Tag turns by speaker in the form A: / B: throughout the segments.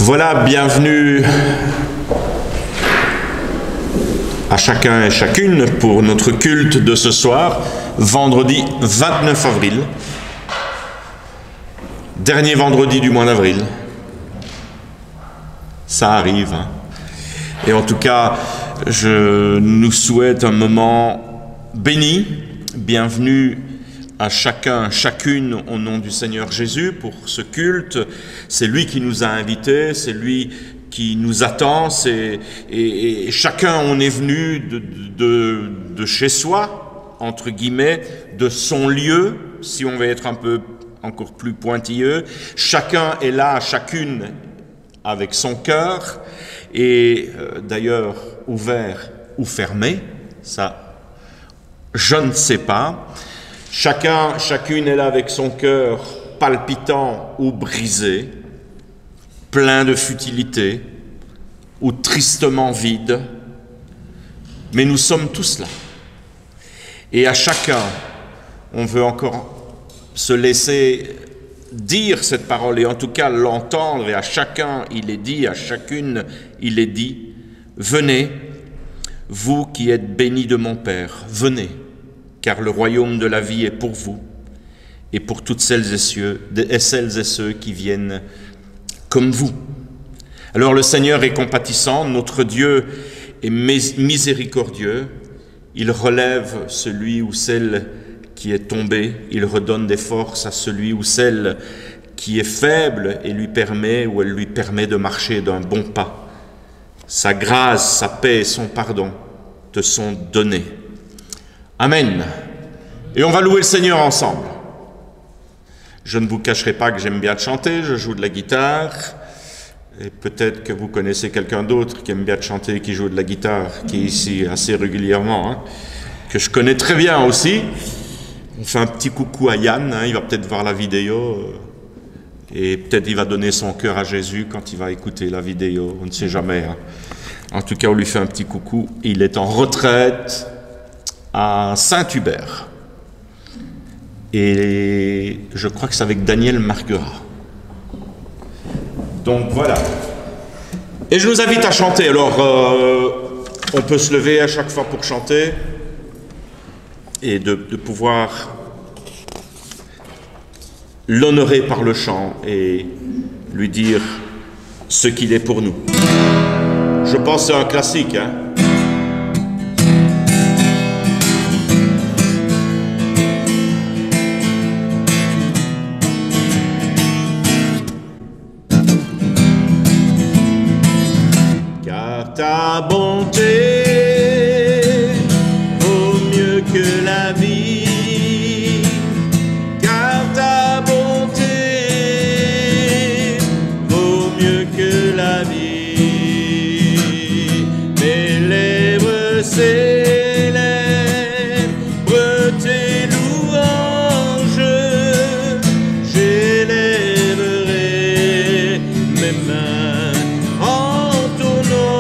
A: Voilà, bienvenue à chacun et chacune pour notre culte de ce soir, vendredi 29 avril, dernier vendredi du mois d'avril. Ça arrive, hein. Et en tout cas, je nous souhaite un moment béni. Bienvenue à chacun, chacune au nom du Seigneur Jésus pour ce culte. C'est lui qui nous a invités, c'est lui qui nous attend, et chacun on est venu de chez soi, entre guillemets, de son lieu, si on veut être un peu encore plus pointilleux. Chacun est là, chacune avec son cœur, et d'ailleurs ouvert ou fermé, ça je ne sais pas. Chacun, chacune est là avec son cœur palpitant ou brisé, plein de futilité ou tristement vide, mais nous sommes tous là. Et à chacun, on veut encore se laisser dire cette parole, et en tout cas l'entendre, et à chacun il est dit, à chacune il est dit, venez, vous qui êtes bénis de mon Père, venez, car le royaume de la vie est pour vous, et pour toutes celles et ceux qui viennent comme vous. Alors le Seigneur est compatissant, notre Dieu est miséricordieux, il relève celui ou celle qui est tombé, il redonne des forces à celui ou celle qui est faible et lui permet ou elle lui permet de marcher d'un bon pas. Sa grâce, sa paix et son pardon te sont donnés. Amen. Et on va louer le Seigneur ensemble. Je ne vous cacherai pas que j'aime bien chanter, je joue de la guitare, et peut-être que vous connaissez quelqu'un d'autre qui aime bien chanter, qui joue de la guitare, qui est ici assez régulièrement, hein, que je connais très bien aussi. On fait un petit coucou à Yann, hein, il va peut-être voir la vidéo, et peut-être il va donner son cœur à Jésus quand il va écouter la vidéo, on ne sait jamais. Hein. En tout cas, on lui fait un petit coucou. Il est en retraite à Saint-Hubert. Et je crois que c'est avec Daniel Marguerat. Donc voilà. Et je vous invite à chanter. Alors, on peut se lever à chaque fois pour chanter et de pouvoir l'honorer par le chant et lui dire ce qu'il est pour nous. Je pense que c'est un classique, hein. Ta bonté vaut mieux que la vie, car ta bonté vaut mieux que la vie. Mes lèvres célèbrent tes louanges, j'élèverai mes mains en ton nom.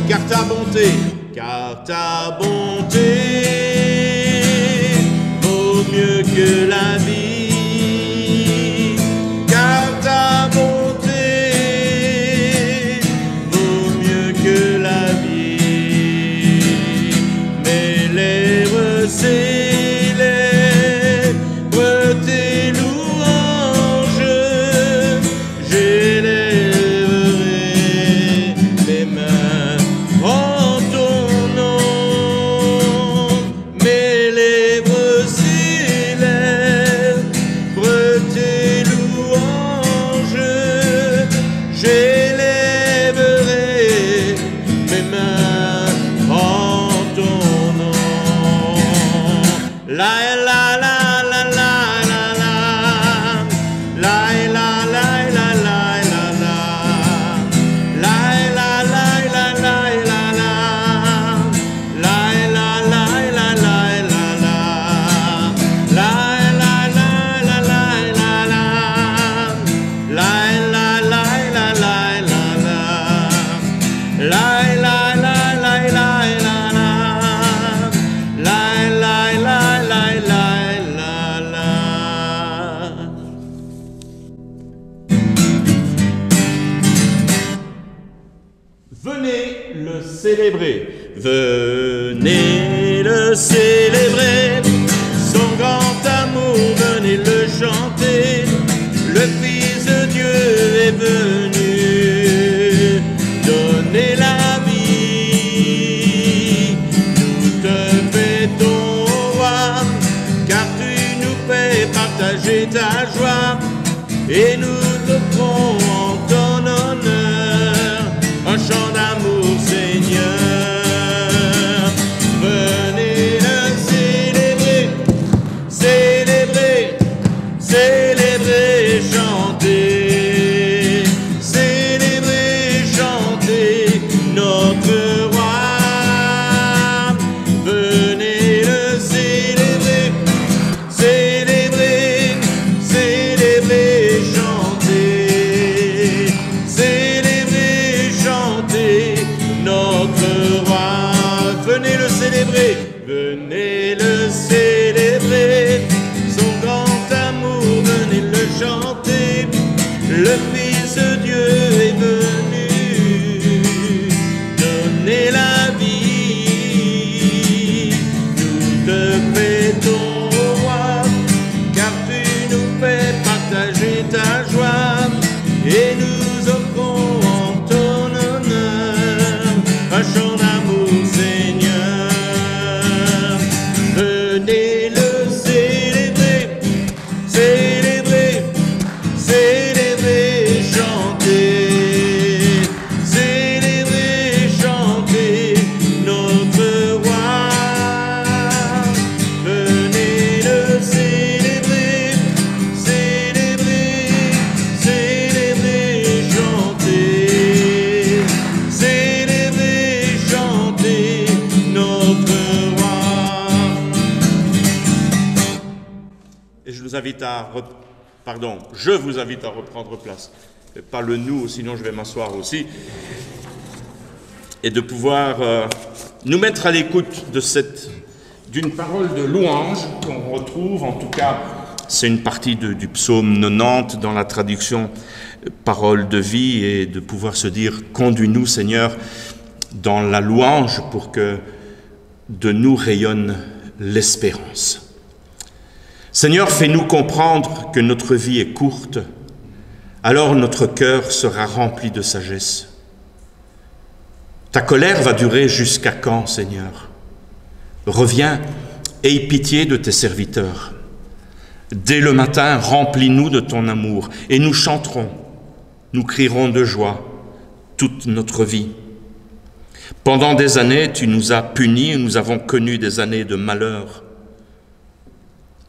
A: Car ta bonté vaut mieux que la vie, car ta bonté vaut mieux que la vie. Mes lèvres célèbrent tes louanges, j'élèverai mes mains en ton nom. Mes lèvres célèbrent tes louanges, j'élèverai mes mains en ton nom. venez le célébrer, son grand amour, venez le chanter, le Fils de Dieu est venu donner la vie. Nous te fêtons, roi, car tu nous fais partager ta joie, et nous t'offrons en ton honneur un chant d'amour, Seigneur. Venez le célébrer, célébrer, célébrer, chanter, célébrer, chanter notre roi. Venez le célébrer, célébrer, célébrer, chanter, célébrer, chanter notre roi. Venez le célébrer, venez le célébrer, son grand amour, venez le chanter, le Fils de Dieu est venu donner la vie. Nous te fêtons, roi, car tu nous fais partager ta joie, et nous offrons en ton honneur un chant d'amour, Seigneur. Venez le célébrer, célébrer, célébrer, chanter, célébrer, chanter notre roi. Venez le célébrer, célébrer, célébrer, chanter, célébrer, chanter notre roi. Et je vous invite à je vous invite à reprendre place. Pas le nous, sinon je vais m'asseoir aussi. Et de pouvoir nous mettre à l'écoute d'une parole de louange qu'on retrouve, en tout cas, c'est une partie du psaume 90 dans la traduction parole de vie, et de pouvoir se dire, conduis-nous Seigneur dans la louange pour que de nous rayonne l'espérance. Seigneur, fais-nous comprendre que notre vie est courte, alors notre cœur sera rempli de sagesse. Ta colère va durer jusqu'à quand, Seigneur? Reviens, aie pitié de tes serviteurs. Dès le matin, remplis-nous de ton amour, et nous chanterons, nous crierons de joie toute notre vie. Pendant des années, tu nous as punis, et nous avons connu des années de malheur.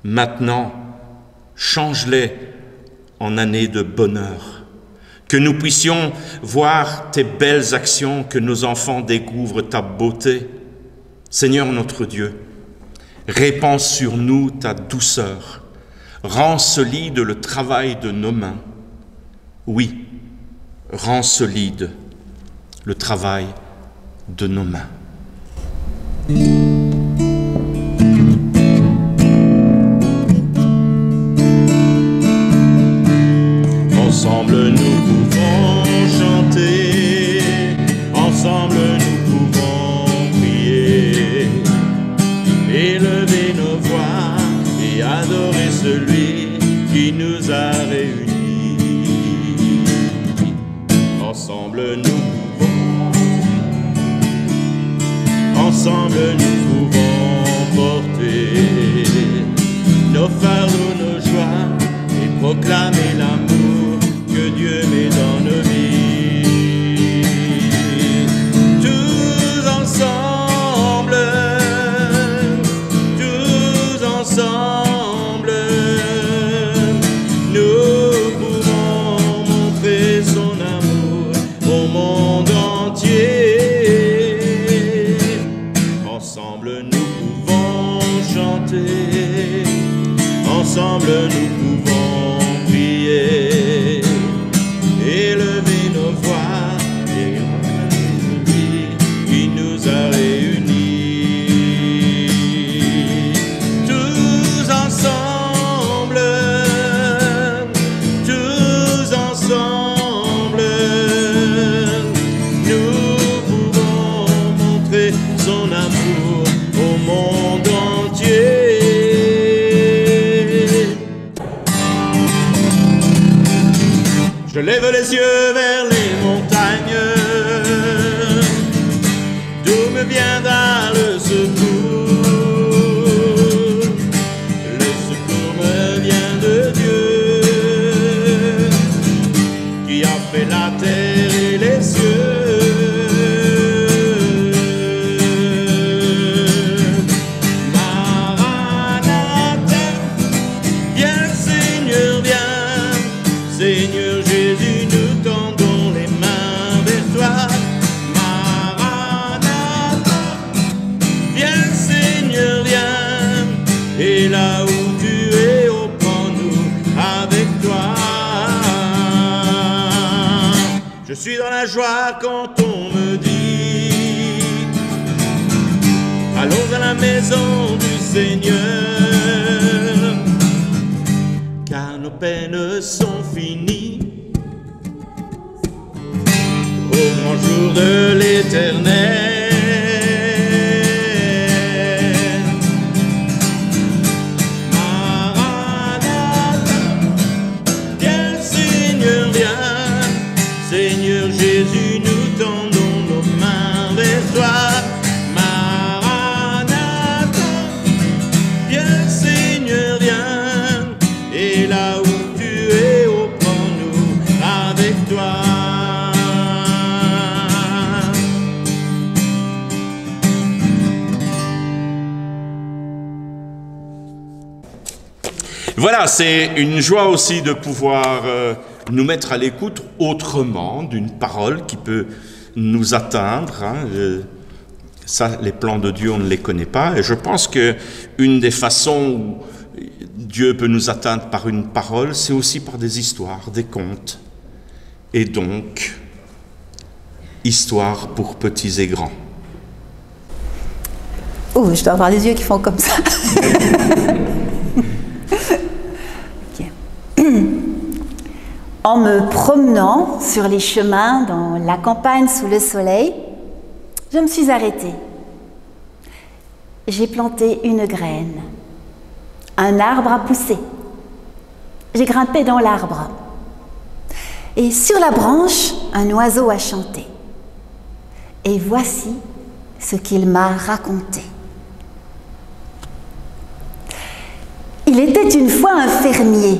A: Maintenant, change-les en années de bonheur, que nous puissions voir tes belles actions, que nos enfants découvrent ta beauté. Seigneur notre Dieu, répands sur nous ta douceur, rends solide le travail de nos mains. Oui, rends solide le travail de nos mains. Ensemble nous pouvons chanter, ensemble nous pouvons prier, élever nos voix et adorer celui qui nous a réunis. Ensemble nous pouvons, ensemble nous pouvons porter nos fardeaux, nos joies et proclamer l'amour que Dieu met dans nos vies. Tous ensemble, nous pouvons montrer son amour au monde entier. Ensemble nous pouvons chanter, ensemble nous pouvons prier, élever nos voix et acclamer celui qui nous a réunis. Tous ensemble, nous pouvons montrer son amour au monde et là où tu es, oh prends-nous avec toi. Je suis dans la joie quand on me dit allons à la maison du Seigneur, car nos peines sont finies au grand jour de l'Éternel. Seigneur Jésus, nous tendons nos mains vers toi. Maranatha, viens Seigneur, viens. Et là où tu es, oh prends-nous avec toi. Voilà, c'est une joie aussi de pouvoir nous mettre à l'écoute autrement d'une parole qui peut nous atteindre. Ça, les plans de Dieu, on ne les connaît pas. Et je pense qu'une des façons où Dieu peut nous atteindre par une parole, c'est aussi par des histoires, des contes. Et donc, histoires pour petits et grands.
B: Oh, je dois avoir les yeux qui font comme ça. En me promenant sur les chemins dans la campagne sous le soleil, je me suis arrêtée. J'ai planté une graine. Un arbre a poussé. J'ai grimpé dans l'arbre. Et sur la branche, un oiseau a chanté. Et voici ce qu'il m'a raconté. Il était une fois un fermier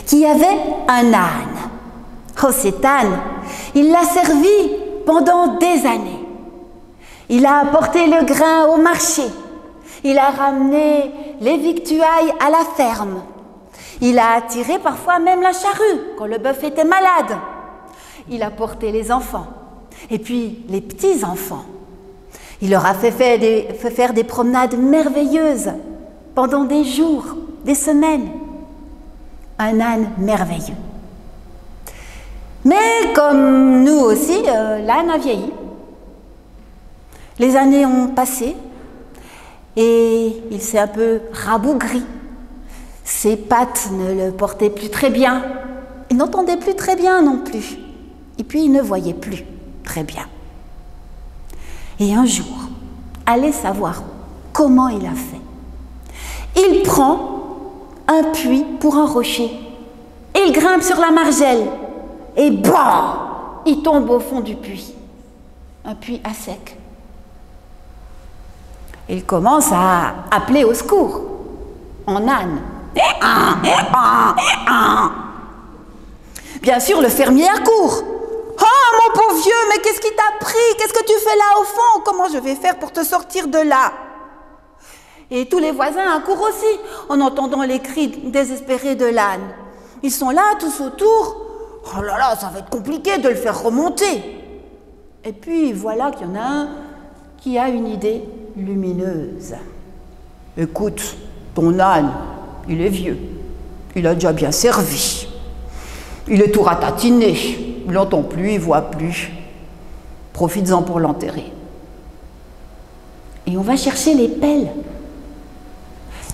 B: qui avait un âne. Oh, cet âne, il l'a servi pendant des années. Il a apporté le grain au marché. Il a ramené les victuailles à la ferme. Il a attiré parfois même la charrue quand le bœuf était malade. Il a porté les enfants et puis les petits-enfants. Il leur a fait faire des promenades merveilleuses pendant des jours, des semaines. Un âne merveilleux. Mais comme nous aussi, l'âne a vieilli. Les années ont passé et il s'est un peu rabougri. Ses pattes ne le portaient plus très bien. Il n'entendait plus très bien non plus. Et puis il ne voyait plus très bien. Et un jour, allez savoir comment il a fait. Il prend un puits pour un rocher. Et il grimpe sur la margelle. Et bam, il tombe au fond du puits. Un puits à sec. Il commence à appeler au secours, en âne. Bien sûr, le fermier accourt. « Oh, mon pauvre vieux, mais qu'est-ce qui t'a pris? Qu'est-ce que tu fais là au fond? Comment je vais faire pour te sortir de là ?» Et tous les voisins accourent aussi, en entendant les cris désespérés de l'âne. Ils sont là, tous autour. Oh là là, ça va être compliqué de le faire remonter. Et puis voilà qu'il y en a un qui a une idée lumineuse. Écoute, ton âne, il est vieux. Il a déjà bien servi. Il est tout ratatiné. Il n'entend plus, il ne voit plus. Profites-en pour l'enterrer. Et on va chercher les pelles.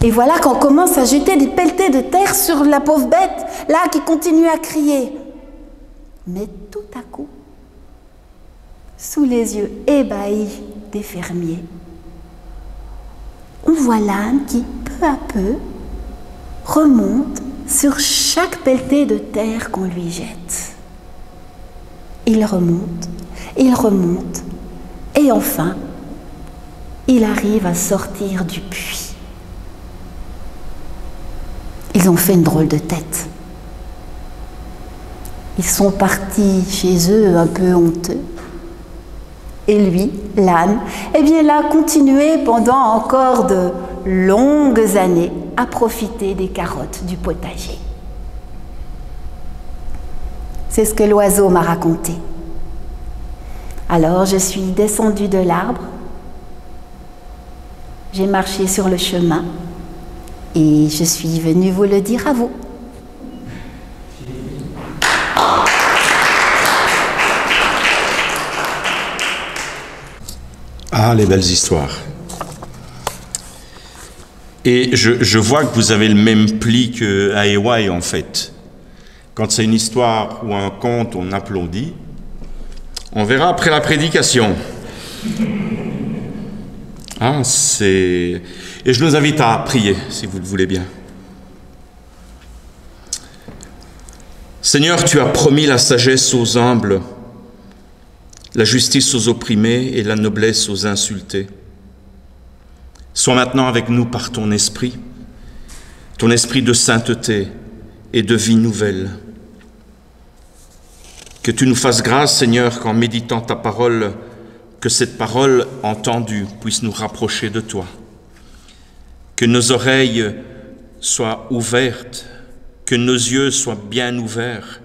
B: Et voilà qu'on commence à jeter des pelletées de terre sur la pauvre bête, là, qui continue à crier. Mais tout à coup, sous les yeux ébahis des fermiers, on voit l'âne qui, peu à peu, remonte sur chaque pelletée de terre qu'on lui jette. Il remonte, et enfin, il arrive à sortir du puits. Ils ont fait une drôle de tête. Ils sont partis chez eux un peu honteux. Et lui, l'âne, eh bien, il a continué pendant encore de longues années à profiter des carottes du potager. C'est ce que l'oiseau m'a raconté. Alors je suis descendue de l'arbre, j'ai marché sur le chemin Et je suis venue vous le dire à vous.
A: Ah, les belles histoires. Et je vois que vous avez le même pli qu'à EY, en fait. Quand c'est une histoire ou un conte, on applaudit. On verra après la prédication. Ah, c'est... Et je nous invite à prier, si vous le voulez bien. Seigneur, tu as promis la sagesse aux humbles, la justice aux opprimés et la noblesse aux insultés. Sois maintenant avec nous par ton esprit de sainteté et de vie nouvelle. Que tu nous fasses grâce, Seigneur, qu'en méditant ta parole, que cette parole entendue puisse nous rapprocher de toi. Que nos oreilles soient ouvertes, que nos yeux soient bien ouverts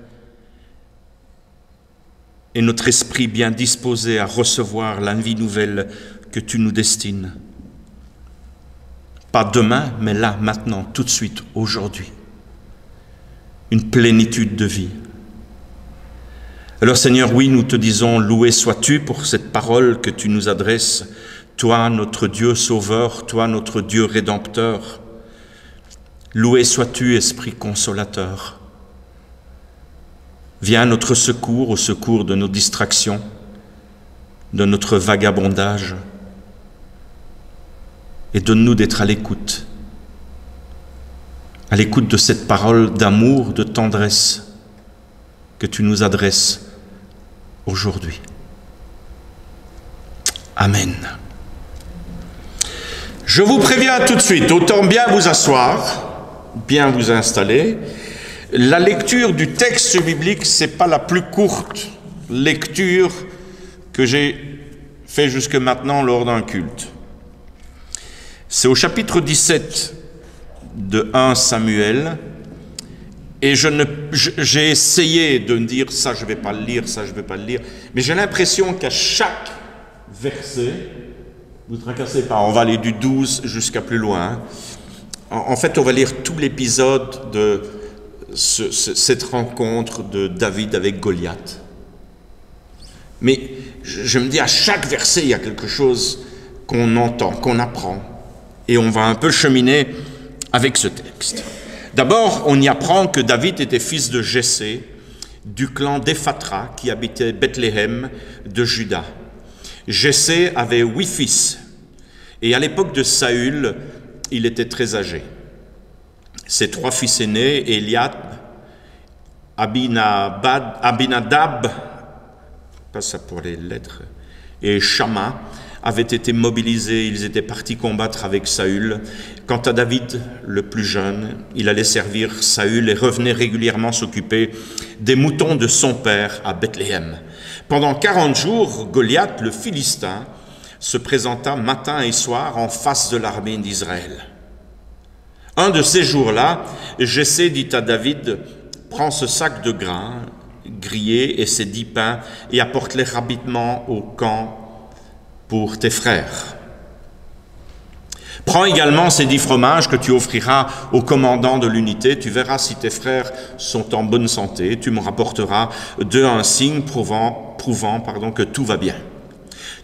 A: et notre esprit bien disposé à recevoir la vie nouvelle que tu nous destines. Pas demain, mais là, maintenant, tout de suite, aujourd'hui. Une plénitude de vie. Alors Seigneur, oui, nous te disons, loué sois-tu pour cette parole que tu nous adresses, toi, notre Dieu sauveur, toi, notre Dieu rédempteur. Loué sois-tu, Esprit consolateur. Viens à notre secours, au secours de nos distractions, de notre vagabondage, et donne-nous d'être à l'écoute de cette parole d'amour, de tendresse que tu nous adresses aujourd'hui. Amen. Je vous préviens tout de suite, autant bien vous asseoir, bien vous installer. La lecture du texte biblique, ce n'est pas la plus courte lecture que j'ai fait jusque maintenant lors d'un culte. C'est au chapitre 17 de 1 Samuel, et j'ai essayé de me dire, ça je ne vais pas le lire, ça je ne vais pas le lire, mais j'ai l'impression qu'à chaque verset, vous ne tracassez pas, on va aller du 12 jusqu'à plus loin. En fait, on va lire tout l'épisode de cette rencontre de David avec Goliath. Mais je me dis, à chaque verset, il y a quelque chose qu'on entend, qu'on apprend. Et on va un peu cheminer avec ce texte. D'abord, on y apprend que David était fils de Jessé, du clan d'Éphatra, qui habitait Bethléem de Juda. Jessé avait 8 fils, et à l'époque de Saül, il était très âgé. Ses 3 fils aînés, Eliab, Abinadab, pas ça pour les lettres, et Shama, avaient été mobilisés, ils étaient partis combattre avec Saül. Quant à David, le plus jeune, il allait servir Saül et revenait régulièrement s'occuper des moutons de son père à Bethléem. Pendant 40 jours, Goliath, le Philistin, se présenta matin et soir en face de l'armée d'Israël. Un de ces jours-là, Jessé dit à David, « Prends ce sac de grains grillés et ces 10 pains et apporte-les rapidement au camp pour tes frères. Prends également ces 10 fromages que tu offriras au commandant de l'unité. Tu verras si tes frères sont en bonne santé. Tu me rapporteras d'eux un signe prouvant que tout va bien.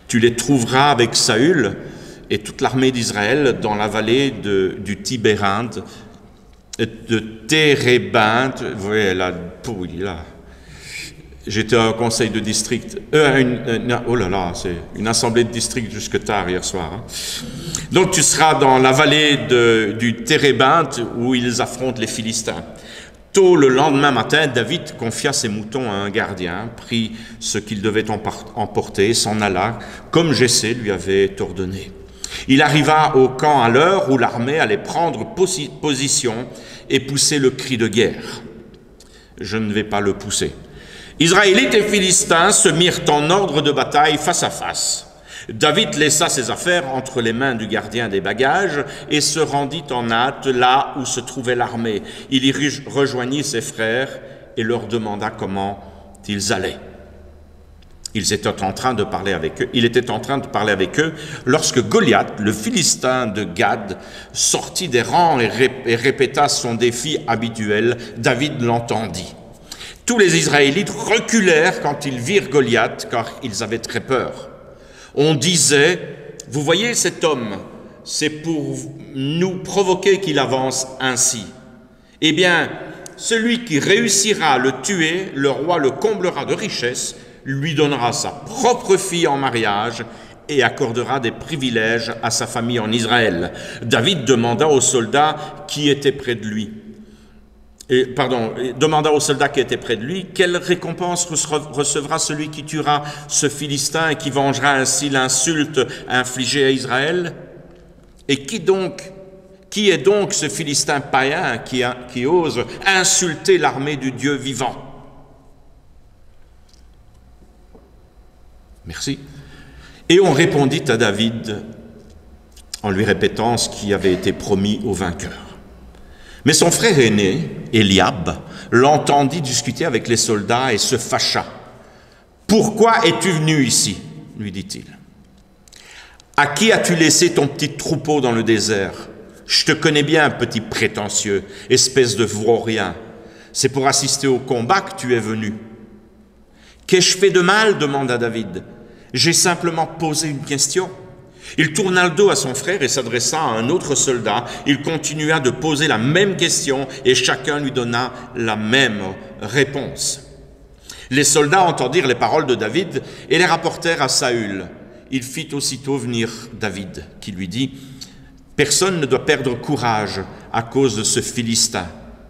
A: Tu les trouveras avec Saül et toute l'armée d'Israël dans la vallée du Tibérinthe, de Térébinthe. Vous voyez là, j'étais à un conseil de district, oh là là, c'est une assemblée de district jusque tard hier soir. Hein. Donc tu seras dans la vallée du Térébinthe où ils affrontent les Philistins. Tôt le lendemain matin, David confia ses moutons à un gardien, prit ce qu'il devait emporter, s'en alla, comme Jessé lui avait ordonné. Il arriva au camp à l'heure où l'armée allait prendre position et pousser le cri de guerre. Je ne vais pas le pousser. Israélites et Philistins se mirent en ordre de bataille face à face. David laissa ses affaires entre les mains du gardien des bagages et se rendit en hâte là où se trouvait l'armée. Il y rejoignit ses frères et leur demanda comment ils allaient. Il était en train de parler avec eux lorsque Goliath, le Philistin de Gad, sortit des rangs et répéta son défi habituel. David l'entendit. Tous les Israélites reculèrent quand ils virent Goliath, car ils avaient très peur. On disait, « Vous voyez cet homme, c'est pour nous provoquer qu'il avance ainsi. Eh bien, celui qui réussira à le tuer, le roi le comblera de richesses, lui donnera sa propre fille en mariage et accordera des privilèges à sa famille en Israël. » David demanda aux soldats qui étaient près de lui. Demanda aux soldats qui étaient près de lui, quelle récompense recevra celui qui tuera ce Philistin et qui vengera ainsi l'insulte infligée à Israël? Et qui est donc ce Philistin païen qui ose insulter l'armée du Dieu vivant? Merci. Et on répondit à David en lui répétant ce qui avait été promis au vainqueur. Mais son frère aîné, Eliab, l'entendit discuter avec les soldats et se fâcha. « Pourquoi es-tu venu ici ?» lui dit-il. « À qui as-tu laissé ton petit troupeau dans le désert? Je te connais bien, petit prétentieux, espèce de vaurien. C'est pour assister au combat que tu es venu. »« Qu'ai-je fait de mal ?» demanda David. « J'ai simplement posé une question. » Il tourna le dos à son frère et s'adressa à un autre soldat. Il continua de poser la même question et chacun lui donna la même réponse. Les soldats entendirent les paroles de David et les rapportèrent à Saül. Il fit aussitôt venir David, qui lui dit « Personne ne doit perdre courage à cause de ce Philistin.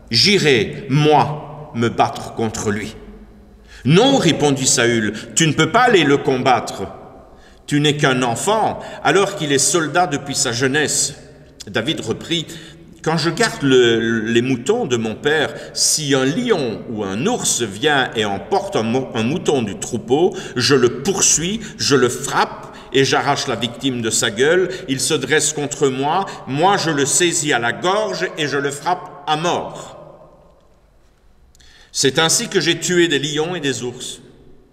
A: J'irai, moi, me battre contre lui. » « Non, répondit Saül, tu ne peux pas aller le combattre. Tu n'es qu'un enfant, alors qu'il est soldat depuis sa jeunesse. » David reprit, « Quand je garde les moutons de mon père, si un lion ou un ours vient et emporte un mouton du troupeau, je le poursuis, je le frappe et j'arrache la victime de sa gueule. Il se dresse contre moi, moi je le saisis à la gorge et je le frappe à mort. C'est ainsi que j'ai tué des lions et des ours.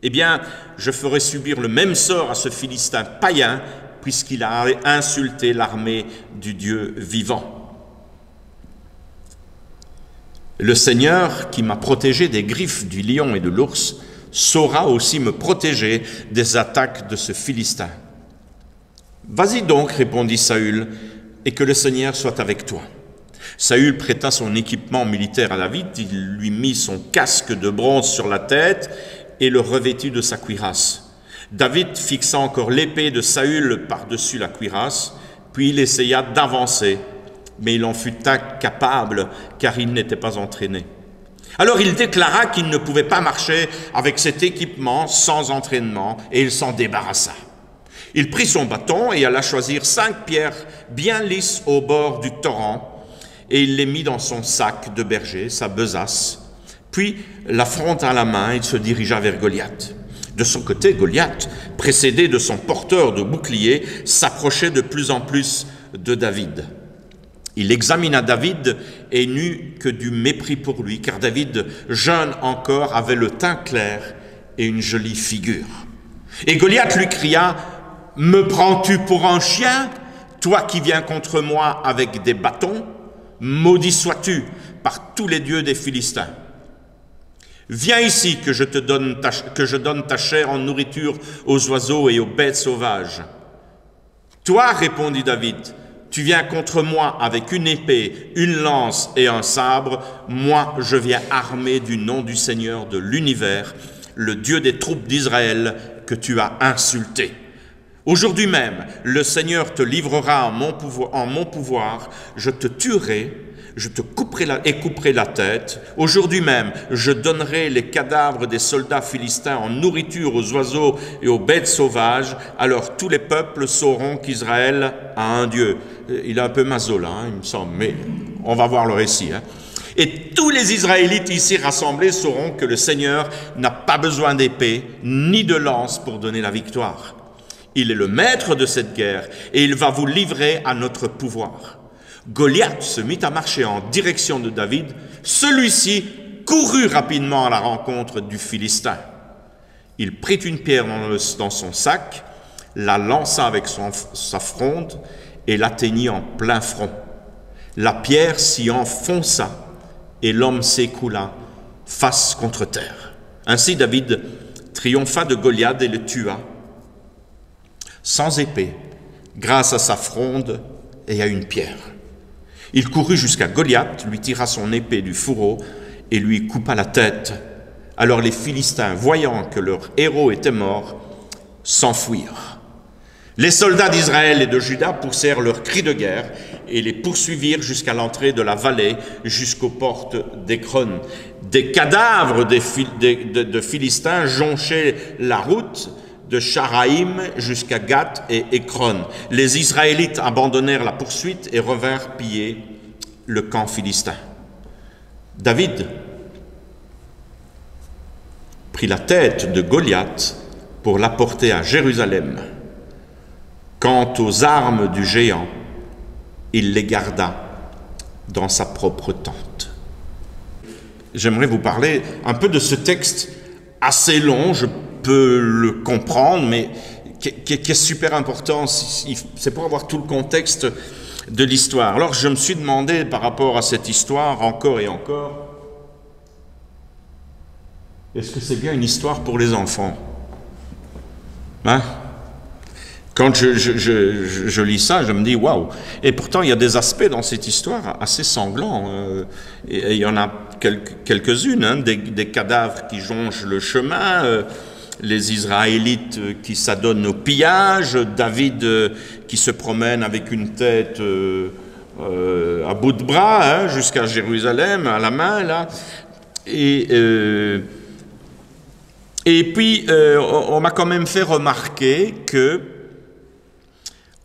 A: Eh bien, je ferai subir le même sort à ce Philistin païen, puisqu'il a insulté l'armée du Dieu vivant. Le Seigneur, qui m'a protégé des griffes du lion et de l'ours, saura aussi me protéger des attaques de ce Philistin. Vas-y donc, répondit Saül, et que le Seigneur soit avec toi. Saül prêta son équipement militaire à David, il lui mit son casque de bronze sur la tête et le revêtit de sa cuirasse. David fixa encore l'épée de Saül par-dessus la cuirasse, puis il essaya d'avancer, mais il en fut incapable car il n'était pas entraîné. Alors il déclara qu'il ne pouvait pas marcher avec cet équipement sans entraînement et il s'en débarrassa. Il prit son bâton et alla choisir 5 pierres bien lisses au bord du torrent et il les mit dans son sac de berger, sa besace. Puis, la fronde à la main, il se dirigea vers Goliath. De son côté, Goliath, précédé de son porteur de bouclier, s'approchait de plus en plus de David. Il examina David et n'eut que du mépris pour lui, car David, jeune encore, avait le teint clair et une jolie figure. Et Goliath lui cria, « Me prends-tu pour un chien, toi qui viens contre moi avec des bâtons? Maudit sois-tu par tous les dieux des Philistins. Viens ici que je donne ta chair en nourriture aux oiseaux et aux bêtes sauvages. » Toi, répondit David, tu viens contre moi avec une épée, une lance et un sabre. Moi, je viens armé du nom du Seigneur de l'univers, le Dieu des troupes d'Israël que tu as insulté. Aujourd'hui même, le Seigneur te livrera en mon pouvoir, je te tuerai, je te couperai la tête. Aujourd'hui même, je donnerai les cadavres des soldats philistins en nourriture aux oiseaux et aux bêtes sauvages. Alors tous les peuples sauront qu'Israël a un Dieu. Il est un peu maso là, il me semble, mais on va voir le récit. Et tous les Israélites ici rassemblés sauront que le Seigneur n'a pas besoin d'épée ni de lance pour donner la victoire. Il est le maître de cette guerre et il va vous livrer à notre pouvoir. Goliath se mit à marcher en direction de David. Celui-ci courut rapidement à la rencontre du Philistin. Il prit une pierre dans son sac, la lança avec sa fronde et l'atteignit en plein front. La pierre s'y enfonça et l'homme s'écroula face contre terre. Ainsi David triompha de Goliath et le tua, sans épée, grâce à sa fronde et à une pierre. Il courut jusqu'à Goliath, lui tira son épée du fourreau et lui coupa la tête. Alors les Philistins, voyant que leur héros était mort, s'enfuirent. Les soldats d'Israël et de Juda poussèrent leurs cris de guerre et les poursuivirent jusqu'à l'entrée de la vallée, jusqu'aux portes d'Écron. Des cadavres de Philistins jonchaient la route de Charaïm jusqu'à Gath et Écron. Les Israélites abandonnèrent la poursuite et revinrent piller le camp philistin. David prit la tête de Goliath pour l'apporter à Jérusalem. Quant aux armes du géant, il les garda dans sa propre tente. J'aimerais vous parler un peu de ce texte assez long, je peux le comprendre, mais qui est super important, c'est pour avoir tout le contexte de l'histoire. Alors je me suis demandé par rapport à cette histoire, encore et encore, est-ce que c'est bien une histoire pour les enfants? Hein? Quand je lis ça, je me dis waouh! Et pourtant, il y a des aspects dans cette histoire assez sanglants. Et il y en a quelques-unes, hein, des cadavres qui jonchent le chemin, les Israélites qui s'adonnent au pillage, David qui se promène avec une tête à bout de bras, hein, jusqu'à Jérusalem, à la main, là. Et puis, on m'a quand même fait remarquer que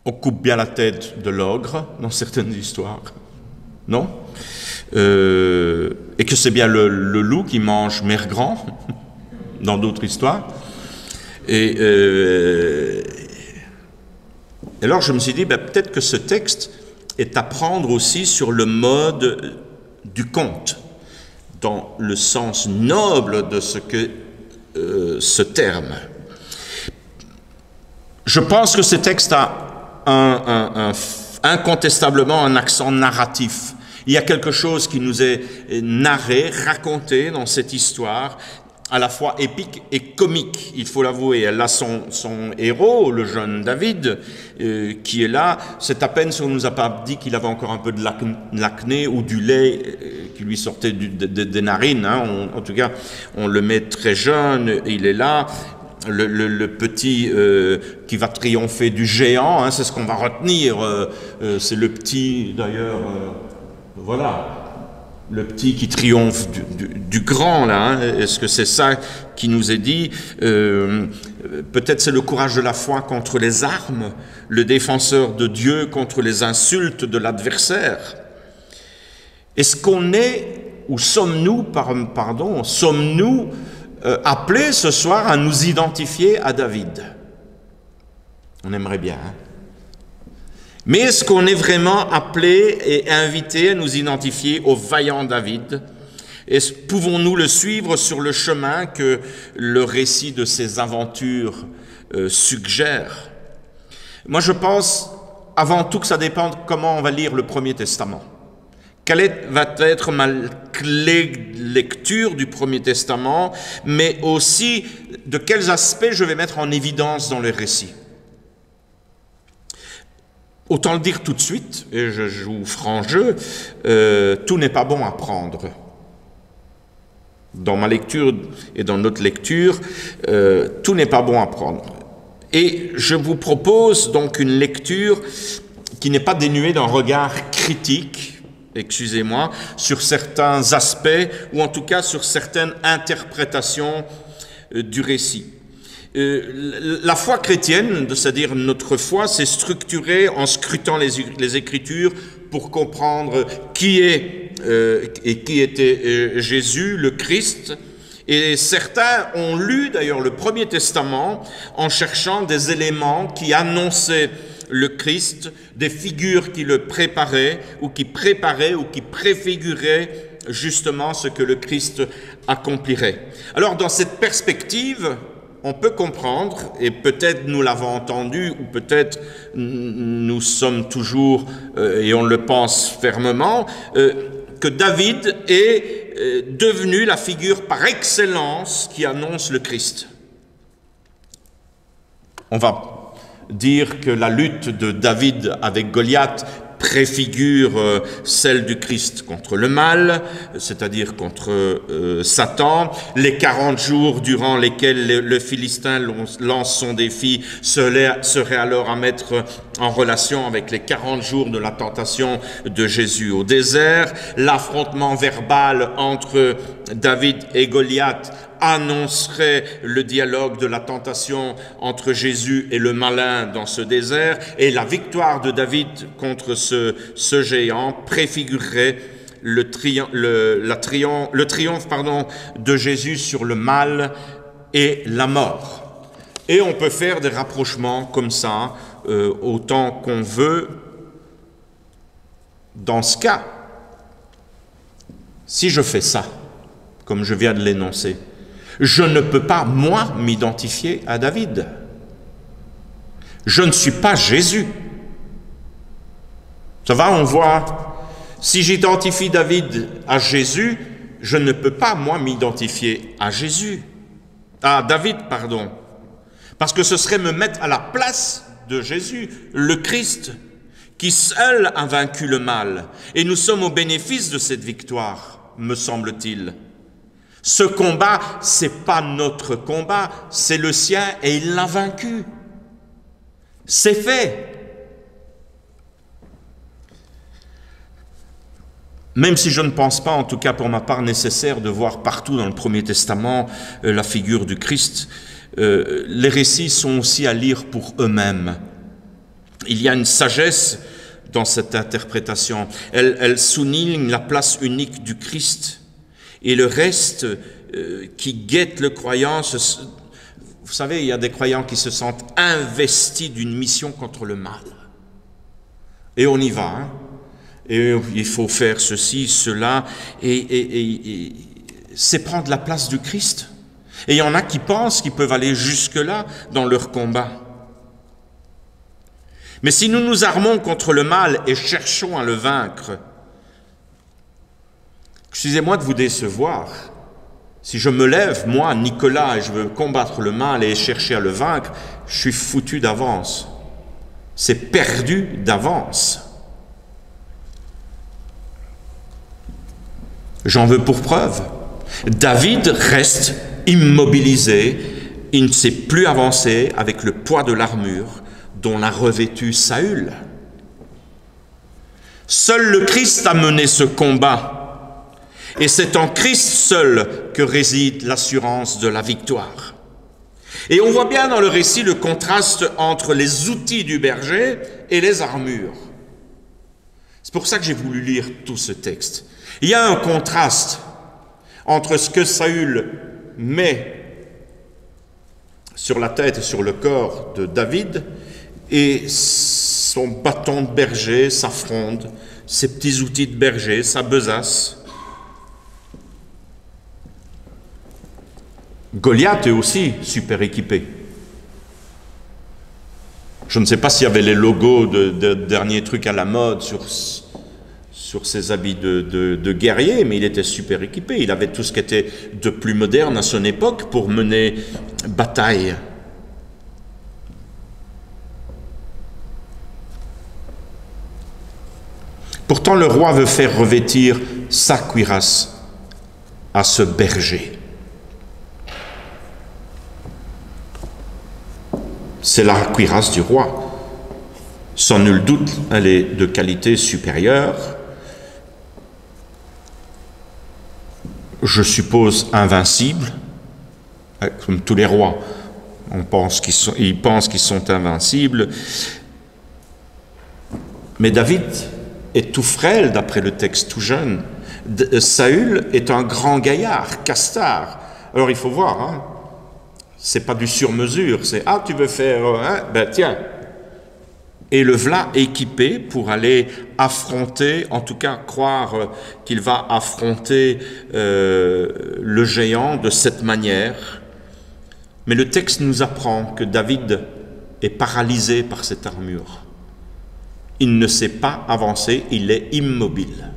A: on coupe bien la tête de l'ogre dans certaines histoires, non? Et que c'est bien le loup qui mange Mère Grand dans d'autres histoires. Et alors je me suis dit, peut-être que ce texte est à prendre aussi sur le mode du conte, dans le sens noble de ce que ce terme. Je pense que ce texte a incontestablement un accent narratif. Il y a quelque chose qui nous est narré, raconté dans cette histoire, à la fois épique et comique, il faut l'avouer. Elle a son héros, le jeune David, qui est là. C'est à peine si on ne nous a pas dit qu'il avait encore un peu de l'acné ou du lait qui lui sortait des narines. Hein. En tout cas, on le met très jeune, il est là. Le petit qui va triompher du géant, hein, c'est ce qu'on va retenir. C'est le petit, d'ailleurs, voilà. Le petit qui triomphe du grand, là, hein. Est-ce que c'est ça qui nous est dit? Peut-être c'est le courage de la foi contre les armes, le défenseur de Dieu contre les insultes de l'adversaire. Est-ce qu'on est, ou sommes-nous, sommes-nous appelés ce soir à nous identifier à David? On aimerait bien, hein? Mais est-ce qu'on est vraiment appelé et invité à nous identifier au vaillant David? Pouvons-nous le suivre sur le chemin que le récit de ses aventures suggère? Moi, je pense avant tout que ça dépend de comment on va lire le Premier Testament. Quelle va être ma clé de lecture du Premier Testament, mais aussi de quels aspects je vais mettre en évidence dans le récit. Autant le dire tout de suite, et je joue franc jeu, tout n'est pas bon à prendre. Dans ma lecture et dans notre lecture, tout n'est pas bon à prendre. Et je vous propose donc une lecture qui n'est pas dénuée d'un regard critique, excusez-moi, sur certains aspects, ou en tout cas sur certaines interprétations du récit. La foi chrétienne, c'est-à-dire notre foi, s'est structurée en scrutant les Écritures pour comprendre qui est et qui était Jésus, le Christ. Et certains ont lu d'ailleurs le Premier Testament en cherchant des éléments qui annonçaient le Christ, des figures qui le préparaient ou qui préfiguraient justement ce que le Christ accomplirait. Alors dans cette perspective, on peut comprendre, et peut-être nous l'avons entendu, ou peut-être nous sommes toujours, et on le pense fermement, que David est devenu la figure par excellence qui annonce le Christ. On va dire que la lutte de David avec Goliath préfigure celle du Christ contre le mal, c'est-à-dire contre Satan. Les 40 jours durant lesquels le Philistin lance son défi seraient alors à mettre en relation avec les 40 jours de la tentation de Jésus au désert. L'affrontement verbal entre David et Goliath annoncerait le dialogue de la tentation entre Jésus et le malin dans ce désert, et la victoire de David contre ce géant préfigurerait le triomphe de Jésus sur le mal et la mort. Et on peut faire des rapprochements comme ça autant qu'on veut. Dans ce cas, si je fais ça, comme je viens de l'énoncer, je ne peux pas, moi, m'identifier à David. Je ne suis pas Jésus. Ça va, on voit, si j'identifie David à Jésus, je ne peux pas, moi, m'identifier à David, pardon. Parce que ce serait me mettre à la place de Jésus, le Christ, qui seul a vaincu le mal. Et nous sommes au bénéfice de cette victoire, me semble-t-il. Ce combat, c'est pas notre combat, c'est le sien et il l'a vaincu. C'est fait. Même si je ne pense pas, en tout cas pour ma part, nécessaire de voir partout dans le Premier Testament la figure du Christ, les récits sont aussi à lire pour eux-mêmes. Il y a une sagesse dans cette interprétation. Elle souligne la place unique du Christ. Et le reste qui guette le croyant, vous savez, il y a des croyants qui se sentent investis d'une mission contre le mal. Et on y va, hein. Et il faut faire ceci, cela, et c'est prendre la place du Christ. Et il y en a qui pensent qu'ils peuvent aller jusque-là dans leur combat. Mais si nous nous armons contre le mal et cherchons à le vaincre, excusez-moi de vous décevoir, si je me lève, moi, Nicolas, et je veux combattre le mal et chercher à le vaincre, je suis foutu d'avance. C'est perdu d'avance. J'en veux pour preuve. David reste immobilisé, il ne sait plus avancer avec le poids de l'armure dont l'a revêtu Saül. Seul le Christ a mené ce combat. Et c'est en Christ seul que réside l'assurance de la victoire. Et on voit bien dans le récit le contraste entre les outils du berger et les armures. C'est pour ça que j'ai voulu lire tout ce texte. Il y a un contraste entre ce que Saül met sur la tête et sur le corps de David et son bâton de berger, sa fronde, ses petits outils de berger, sa besace. Goliath est aussi super équipé. Je ne sais pas s'il y avait les logos de derniers trucs à la mode sur ses habits de guerrier, mais il était super équipé. Il avait tout ce qui était de plus moderne à son époque pour mener bataille. Pourtant, le roi veut faire revêtir sa cuirasse à ce berger. C'est la cuirasse du roi. Sans nul doute, elle est de qualité supérieure. Je suppose invincible, comme tous les rois. Ils pensent qu'ils sont invincibles. Mais David est tout frêle, d'après le texte, tout jeune. Saül est un grand gaillard, castard. Alors il faut voir, hein. C'est pas du sur-mesure, c'est « Ah, tu veux faire... ben tiens !» Et le voilà équipé pour aller affronter, en tout cas croire qu'il va affronter le géant de cette manière, Mais le texte nous apprend que David est paralysé par cette armure. Il ne sait pas avancer, il est immobile.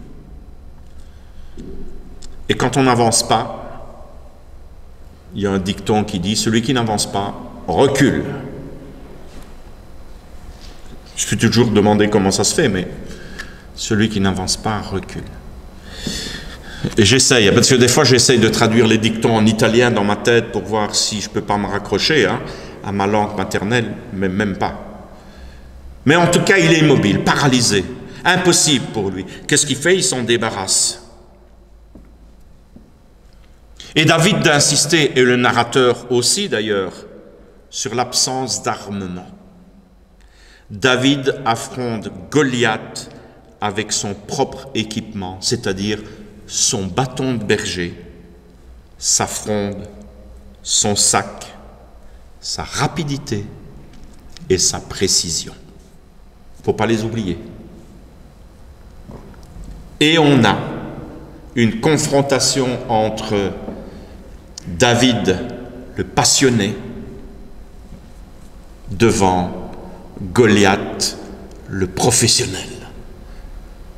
A: Et quand on n'avance pas, il y a un dicton qui dit « Celui qui n'avance pas, recule ». Je suis toujours demandé comment ça se fait, mais celui qui n'avance pas, recule. Et j'essaye, parce que des fois j'essaye de traduire les dictons en italien dans ma tête pour voir si je ne peux pas me raccrocher à ma langue maternelle, mais même pas. Mais en tout cas, il est immobile, paralysé, impossible pour lui. Qu'est-ce qu'il fait? Il s'en débarrasse. Et David d'insister, et le narrateur aussi d'ailleurs, sur l'absence d'armement. David affronte Goliath avec son propre équipement, c'est-à-dire son bâton de berger, sa fronde, son sac, sa rapidité et sa précision. Il ne faut pas les oublier. Et on a une confrontation entre David, le passionné, devant Goliath, le professionnel.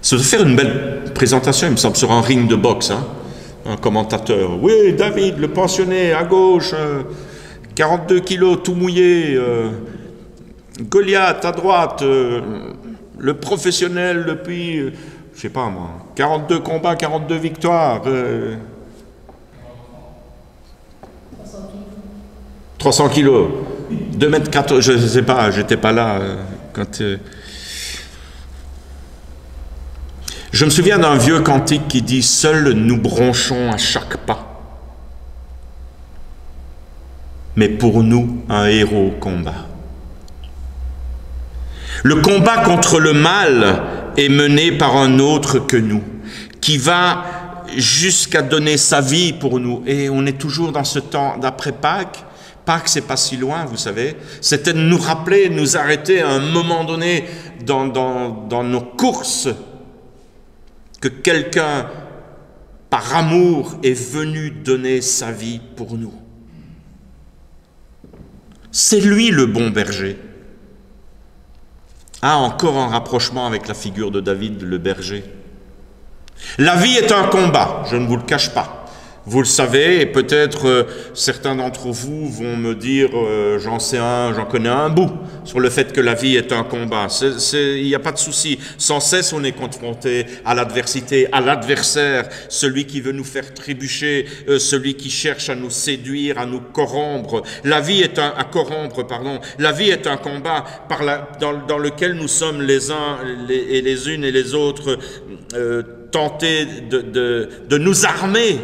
A: Ça doit faire une belle présentation, il me semble, sur un ring de boxe, un commentateur. Oui, David, le pensionné, à gauche, 42 kilos, tout mouillé. Goliath, à droite, le professionnel depuis, je sais pas moi, 42 combats, 42 victoires. 300 kilos. 2,14 m, je ne sais pas, j'étais pas là quand... Je me souviens d'un vieux cantique qui dit « Seuls nous bronchons à chaque pas, mais pour nous, un héros combat. » Le combat contre le mal est mené par un autre que nous, qui va jusqu'à donner sa vie pour nous. Et on est toujours dans ce temps d'après Pâques. Pâques, c'est pas si loin, vous savez. C'était de nous rappeler, de nous arrêter à un moment donné dans nos courses, que quelqu'un, par amour, est venu donner sa vie pour nous. C'est lui le bon berger. Ah, encore un rapprochement avec la figure de David, le berger. La vie est un combat, je ne vous le cache pas. Vous le savez, et peut-être certains d'entre vous vont me dire, j'en connais un bout, sur le fait que la vie est un combat. Il n'y a pas de souci. Sans cesse, on est confronté à l'adversité, à l'adversaire, celui qui veut nous faire trébucher, celui qui cherche à nous séduire, à nous corrompre. La vie est La vie est un combat dans lequel nous sommes les uns et les unes et les autres tentés de nous armer,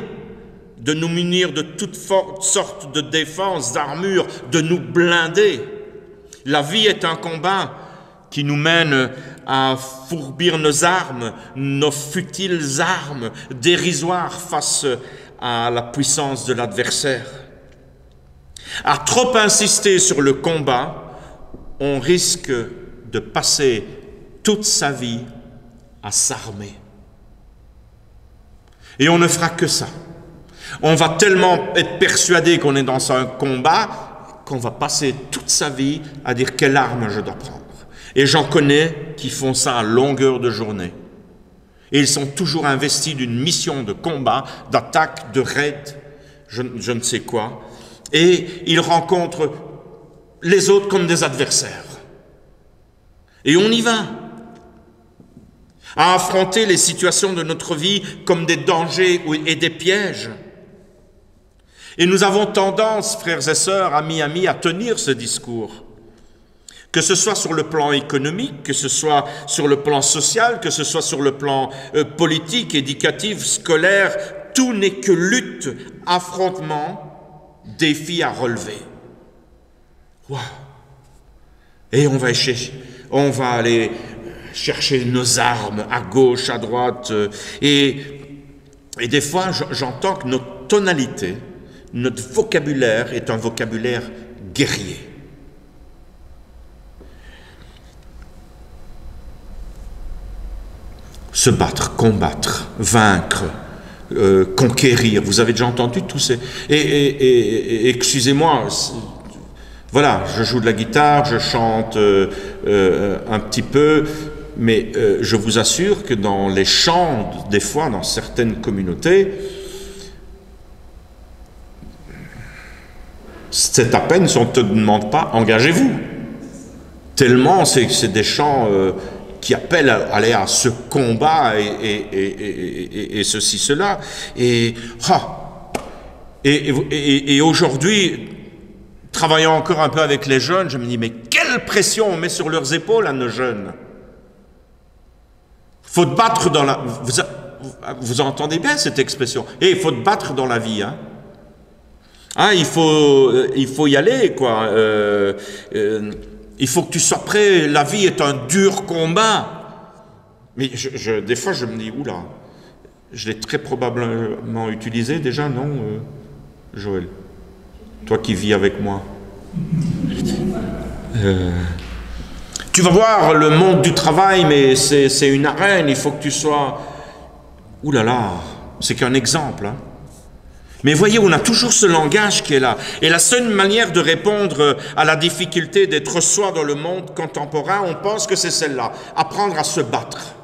A: de nous munir de toutes sortes de défenses, d'armures, de nous blinder. La vie est un combat qui nous mène à fourbir nos armes, nos futiles armes, dérisoires face à la puissance de l'adversaire. À trop insister sur le combat, on risque de passer toute sa vie à s'armer. Et on ne fera que ça. On va tellement être persuadé qu'on est dans un combat qu'on va passer toute sa vie à dire quelle arme je dois prendre. Et j'en connais qui font ça à longueur de journée. Et ils sont toujours investis d'une mission de combat, d'attaque, de raid, je ne sais quoi. Et ils rencontrent les autres comme des adversaires. Et on y va. À affronter les situations de notre vie comme des dangers et des pièges. Et nous avons tendance, frères et sœurs, amis, à tenir ce discours. Que ce soit sur le plan économique, que ce soit sur le plan social, que ce soit sur le plan politique, éducatif, scolaire, tout n'est que lutte, affrontement, défi à relever. Wow. Et on va aller chercher nos armes à gauche, à droite. Et des fois, j'entends que notre tonalité, notre vocabulaire est un vocabulaire guerrier. Se battre, combattre, vaincre, conquérir. Vous avez déjà entendu tous ces... Et excusez-moi, voilà, je joue de la guitare, je chante un petit peu, mais je vous assure que dans les chants, des fois, dans certaines communautés, c'est à peine si on ne te demande pas, engagez-vous. Tellement c'est des chants qui appellent à aller à ce combat et ceci, cela. Et aujourd'hui, travaillant encore un peu avec les jeunes, je me dis, mais quelle pression on met sur leurs épaules à nos jeunes. Faut te battre dans la... Vous entendez bien cette expression? Et il faut te battre dans la vie, hein. Hein, il faut y aller, quoi. Il faut que tu sois prêt. La vie est un dur combat. Mais des fois, je me dis, oula, je l'ai très probablement utilisé déjà, non, Joël? Toi qui vis avec moi. Tu vas voir le monde du travail, mais c'est une arène, il faut que tu sois... Ouh là là, c'est qu'un exemple. Hein. Mais voyez, on a toujours ce langage qui est là. Et la seule manière de répondre à la difficulté d'être soi dans le monde contemporain, on pense que c'est celle-là, apprendre à se battre.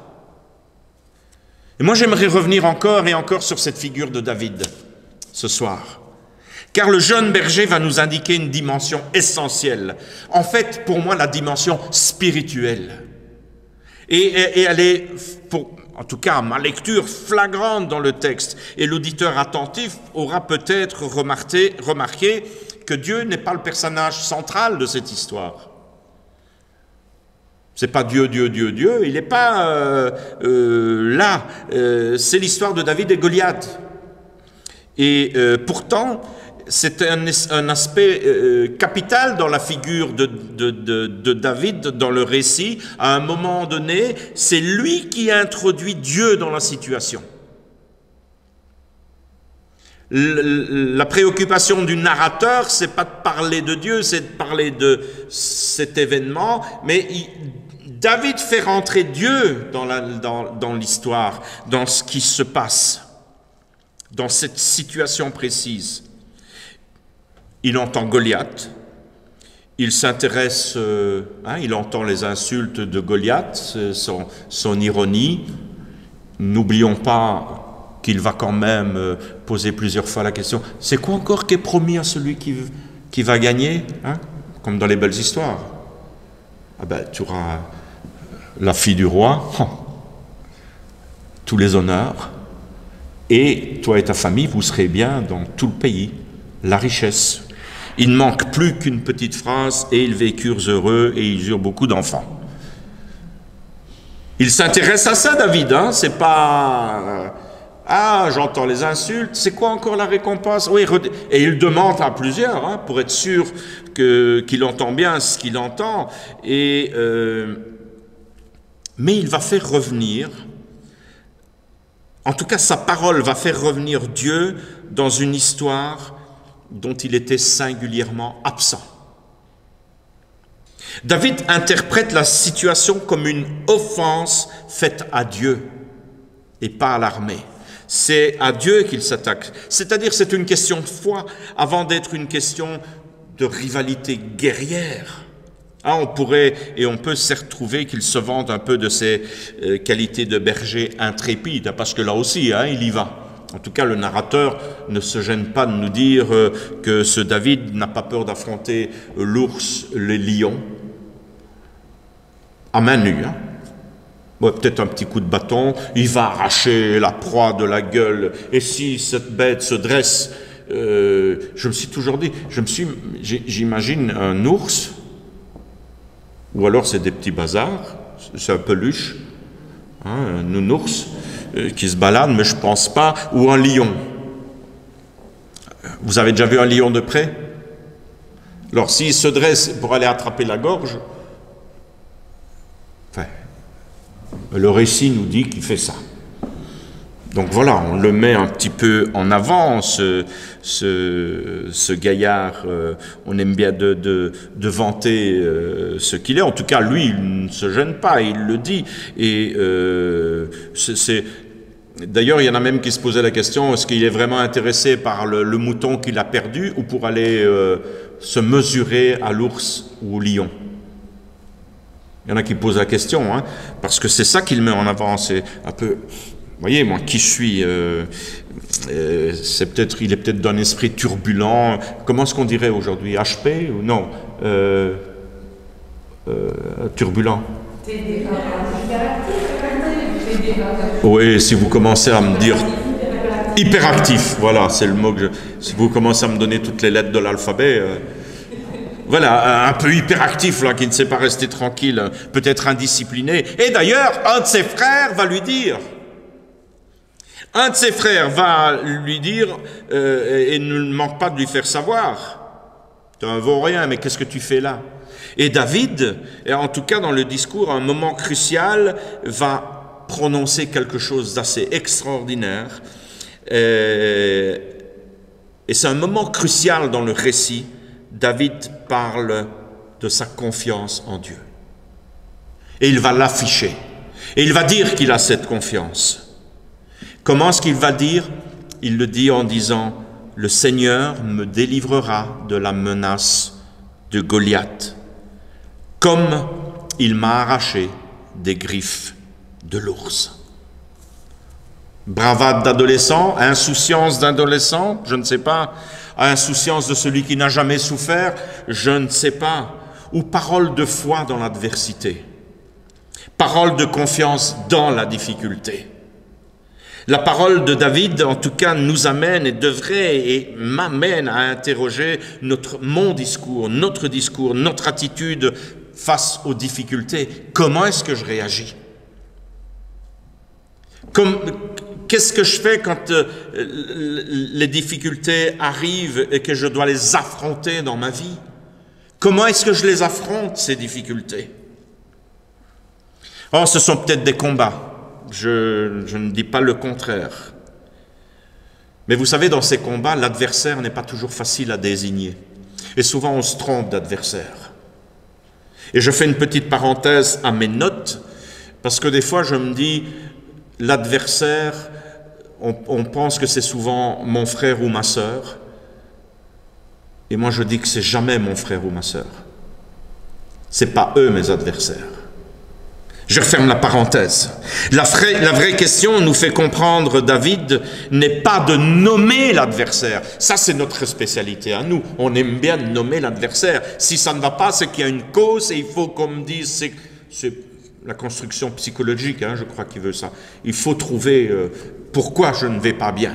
A: Et moi, j'aimerais revenir encore et encore sur cette figure de David, ce soir. Car le jeune berger va nous indiquer une dimension essentielle. En fait, pour moi, la dimension spirituelle. Et elle est, en tout cas, ma lecture flagrante dans le texte. Et l'auditeur attentif aura peut-être remarqué que Dieu n'est pas le personnage central de cette histoire. C'est pas Dieu, Dieu, Dieu, Dieu. Il n'est pas là. C'est l'histoire de David et Goliath. Et pourtant, c'est un aspect capital dans la figure de David, dans le récit. À un moment donné, c'est lui qui introduit Dieu dans la situation. La préoccupation du narrateur, c'est pas de parler de Dieu, c'est de parler de cet événement, mais David fait rentrer Dieu dans l'histoire, dans ce qui se passe, dans cette situation précise. Il entend Goliath, il s'intéresse, il entend les insultes de Goliath, son ironie. N'oublions pas qu'il va quand même poser plusieurs fois la question, c'est quoi encore qui est promis à celui qui va gagner, hein? Comme dans les belles histoires. Ah ben, tu auras la fille du roi, tous les honneurs, et toi et ta famille, vous serez bien dans tout le pays, la richesse. Il ne manque plus qu'une petite phrase, et ils vécurent heureux, et ils eurent beaucoup d'enfants. Il s'intéresse à ça, David, hein? C'est pas... j'entends les insultes, c'est quoi encore la récompense? Oui, et il demande à plusieurs, hein, pour être sûr qu'il entend bien ce qu'il entend. Mais il va faire revenir, en tout cas sa parole va faire revenir Dieu dans une histoire dont il était singulièrement absent. David interprète la situation comme une offense faite à Dieu et pas à l'armée. C'est à Dieu qu'il s'attaque. C'est-à-dire c'est une question de foi avant d'être une question de rivalité guerrière. On pourrait et on peut certes trouver qu'il se vante un peu de ses qualités de berger intrépide, parce que là aussi, il y va. En tout cas, le narrateur ne se gêne pas de nous dire que ce David n'a pas peur d'affronter l'ours, les lions, à main nue. Hein. Ouais, peut-être un petit coup de bâton, il va arracher la proie de la gueule. Et si cette bête se dresse, je me suis toujours dit, j'imagine un ours, ou alors c'est des petits bazars, c'est un peluche, un nounours, qui se balade, mais je ne pense pas, ou un lion. Vous avez déjà vu un lion de près? Alors s'il se dresse pour aller attraper la gorge, le récit nous dit qu'il fait ça. Donc voilà, on le met un petit peu en avant, ce gaillard, on aime bien de vanter ce qu'il est. En tout cas, lui, il ne se gêne pas, il le dit. Et D'ailleurs, il y en a même qui se posaient la question, est-ce qu'il est vraiment intéressé par le mouton qu'il a perdu ou pour aller se mesurer à l'ours ou au lion? Il y en a qui posent la question, hein, parce que c'est ça qu'il met en avant. C'est un peu, vous voyez, moi qui je suis, il est peut-être d'un esprit turbulent. Comment est-ce qu'on dirait aujourd'hui? HP ou non? Turbulent. Oui, si vous commencez à me dire hyperactif, voilà, c'est le mot que si vous commencez à me donner toutes les lettres de l'alphabet, voilà, un peu hyperactif là, qui ne sait pas rester tranquille, peut-être indiscipliné. Et d'ailleurs, un de ses frères va lui dire, et ne manque pas de lui faire savoir, tu n'en vaux rien, mais qu'est-ce que tu fais là? Et David, en tout cas dans le discours, à un moment crucial, va prononcer quelque chose d'assez extraordinaire. Et c'est un moment crucial dans le récit. David parle de sa confiance en Dieu. Et il va l'afficher. Et il va dire qu'il a cette confiance. Comment est-ce qu'il va dire? Il le dit en disant, « Le Seigneur me délivrera de la menace de Goliath, comme il m'a arraché des griffes de l'ours. » Bravade d'adolescent, insouciance d'adolescent, je ne sais pas. Insouciance de celui qui n'a jamais souffert, je ne sais pas. Ou parole de foi dans l'adversité. Parole de confiance dans la difficulté. La parole de David, en tout cas, nous amène et devrait et m'amène à interroger mon discours, notre attitude face aux difficultés. Comment est-ce que je réagis? Qu'est-ce que je fais quand les difficultés arrivent et que je dois les affronter dans ma vie? Comment est-ce que je les affronte, ces difficultés? Oh, ce sont peut-être des combats. Je ne dis pas le contraire. Mais vous savez, dans ces combats, l'adversaire n'est pas toujours facile à désigner. Et souvent, on se trompe d'adversaire. Et je fais une petite parenthèse à mes notes, parce que des fois, je me dis, l'adversaire, on pense que c'est souvent mon frère ou ma sœur. Et moi, je dis que c'est jamais mon frère ou ma sœur. C'est pas eux mes adversaires. Je ferme la parenthèse. La vraie question nous fait comprendre, David, n'est pas de nommer l'adversaire. Ça, c'est notre spécialité à nous. On aime bien nommer l'adversaire. Si ça ne va pas, c'est qu'il y a une cause et il faut qu'on me dise, c'est la construction psychologique, hein, je crois qu'il veut ça. Il faut trouver pourquoi je ne vais pas bien.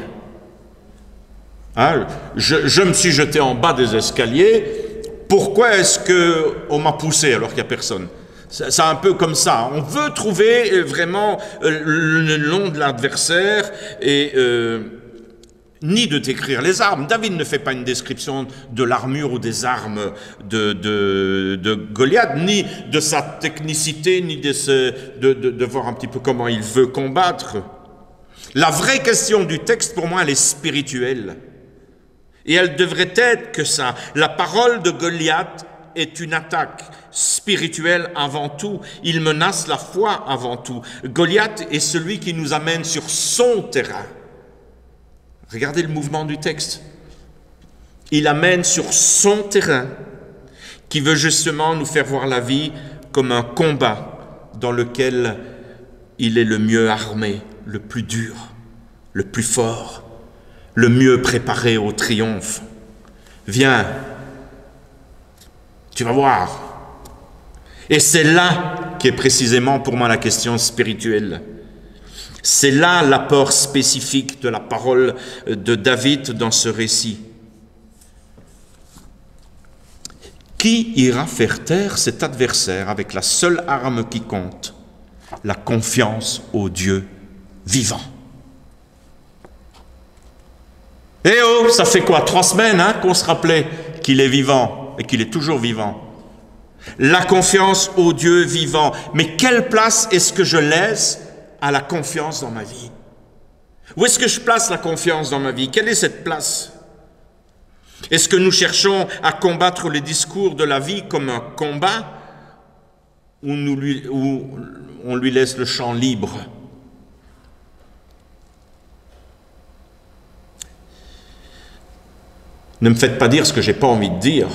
A: Hein, je me suis jeté en bas des escaliers. Pourquoi est-ce qu'on m'a poussé alors qu'il n'y a personne? C'est un peu comme ça. On veut trouver vraiment le nom de l'adversaire et ni de décrire les armes. David ne fait pas une description de l'armure ou des armes de Goliath, ni de sa technicité, ni de voir un petit peu comment il veut combattre. La vraie question du texte, pour moi, elle est spirituelle. Et elle devrait être que ça. La parole de Goliath est une attaque spirituelle avant tout. Il menace la foi avant tout. Goliath est celui qui nous amène sur son terrain. Regardez le mouvement du texte. Il amène sur son terrain, qui veut justement nous faire voir la vie comme un combat dans lequel il est le mieux armé, le plus dur, le plus fort, le mieux préparé au triomphe. Viens, tu vas voir. Et c'est là qu'est précisément pour moi la question spirituelle. C'est là l'apport spécifique de la parole de David dans ce récit. Qui ira faire taire cet adversaire avec la seule arme qui compte, la confiance au Dieu vivant? Eh oh, ça fait quoi, 3 semaines qu'on se rappelait qu'il est vivant et qu'il est toujours vivant. La confiance au Dieu vivant. Mais quelle place est-ce que je laisse à la confiance dans ma vie? Où est-ce que je place la confiance dans ma vie? Quelle est cette place? Est-ce que nous cherchons à combattre les discours de la vie comme un combat ou on lui laisse le champ libre? Ne me faites pas dire ce que je n'ai pas envie de dire.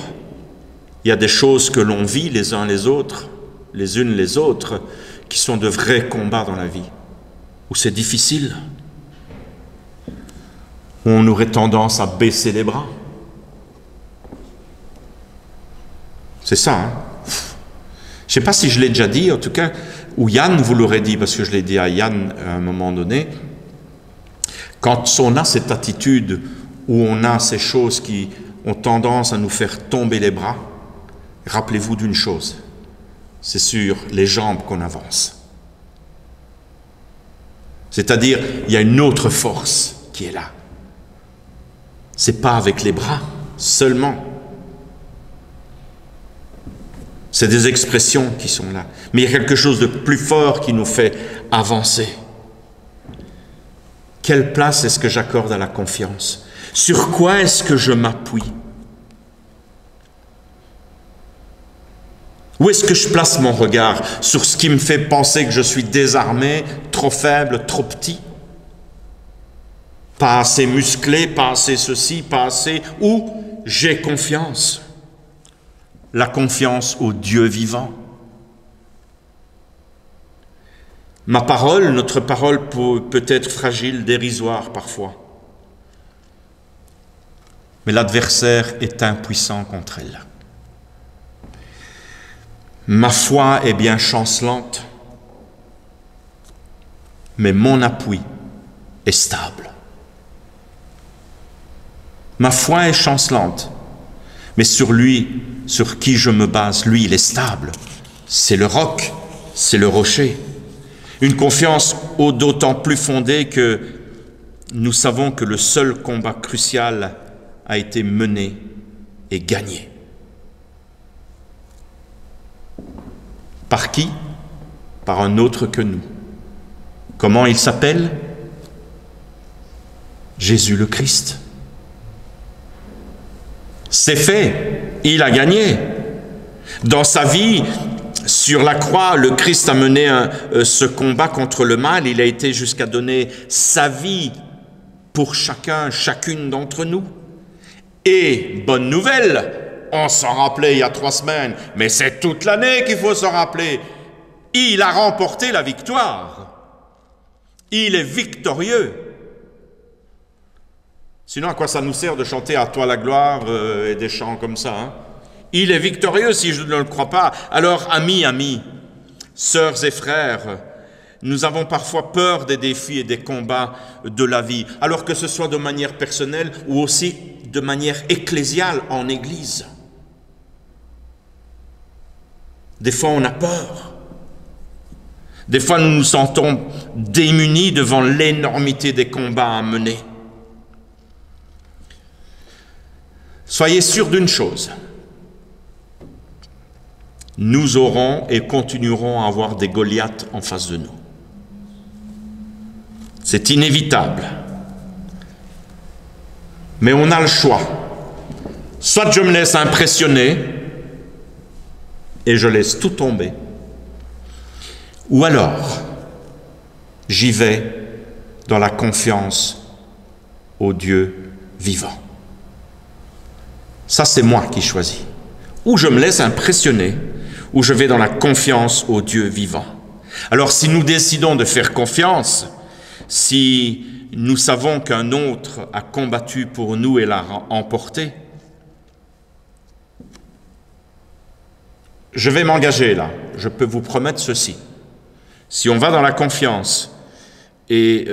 A: Il y a des choses que l'on vit les uns les autres, les unes les autres, qui sont de vrais combats dans la vie, où c'est difficile, où on aurait tendance à baisser les bras. C'est ça, hein? Je ne sais pas si je l'ai déjà dit, en tout cas, ou Yann vous l'aurait dit, parce que je l'ai dit à Yann à un moment donné, quand on a cette attitude où on a ces choses qui ont tendance à nous faire tomber les bras, rappelez-vous d'une chose, c'est sur les jambes qu'on avance. C'est-à-dire, il y a une autre force qui est là. C'est pas avec les bras seulement. C'est des expressions qui sont là. Mais il y a quelque chose de plus fort qui nous fait avancer. Quelle place est-ce que j'accorde à la confiance? Sur quoi est-ce que je m'appuie? Où est-ce que je place mon regard? Sur ce qui me fait penser que je suis désarmé, trop faible, trop petit? Pas assez musclé, pas assez ceci, pas assez... Ou j'ai confiance? La confiance au Dieu vivant. Ma parole, notre parole peut être fragile, dérisoire parfois. Mais l'adversaire est impuissant contre elle. Ma foi est bien chancelante, mais mon appui est stable. Ma foi est chancelante, mais sur lui, sur qui je me base, lui, il est stable. C'est le roc, c'est le rocher. Une confiance d'autant plus fondée que nous savons que le seul combat crucial a été mené et gagné. Par qui? Par un autre que nous. Comment il s'appelle? Jésus le Christ. C'est fait, il a gagné. Dans sa vie, sur la croix, le Christ a mené ce combat contre le mal. Il a été jusqu'à donner sa vie pour chacun, chacune d'entre nous. Et, bonne nouvelle, on s'en rappelait il y a 3 semaines, mais c'est toute l'année qu'il faut s'en rappeler. Il a remporté la victoire. Il est victorieux. Sinon, à quoi ça nous sert de chanter « À toi la gloire » et des chants comme ça, hein? Il est victorieux si je ne le crois pas. Alors, amis, sœurs et frères, nous avons parfois peur des défis et des combats de la vie, alors que ce soit de manière personnelle ou aussi de manière ecclésiale en Église. Des fois, on a peur. Des fois, nous nous sentons démunis devant l'énormité des combats à mener. Soyez sûrs d'une chose. Nous aurons et continuerons à avoir des Goliaths en face de nous. C'est inévitable. Mais on a le choix. Soit je me laisse impressionner et je laisse tout tomber. Ou alors, j'y vais dans la confiance au Dieu vivant. Ça, c'est moi qui choisis. Ou je me laisse impressionner, ou je vais dans la confiance au Dieu vivant. Alors, si nous décidons de faire confiance, si nous savons qu'un autre a combattu pour nous et l'a emporté, je vais m'engager là. Je peux vous promettre ceci. Si on va dans la confiance et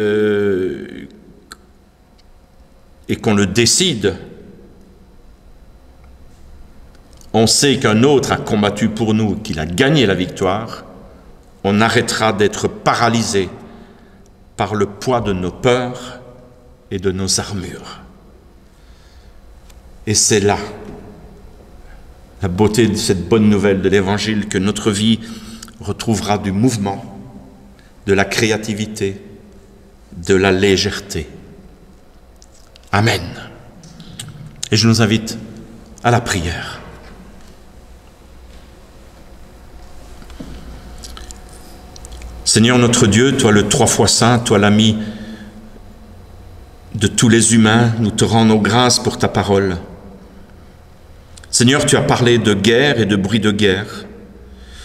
A: qu'on le décide, on sait qu'un autre a combattu pour nous, qu'il a gagné la victoire, on arrêtera d'être paralysé par le poids de nos peurs et de nos armures. Et c'est là la beauté de cette bonne nouvelle de l'Évangile, que notre vie retrouvera du mouvement, de la créativité, de la légèreté. Amen. Et je nous invite à la prière. Seigneur notre Dieu, toi le 3 fois saint, toi l'ami de tous les humains, nous te rendons grâce pour ta parole. Seigneur, tu as parlé de guerre et de bruit de guerre.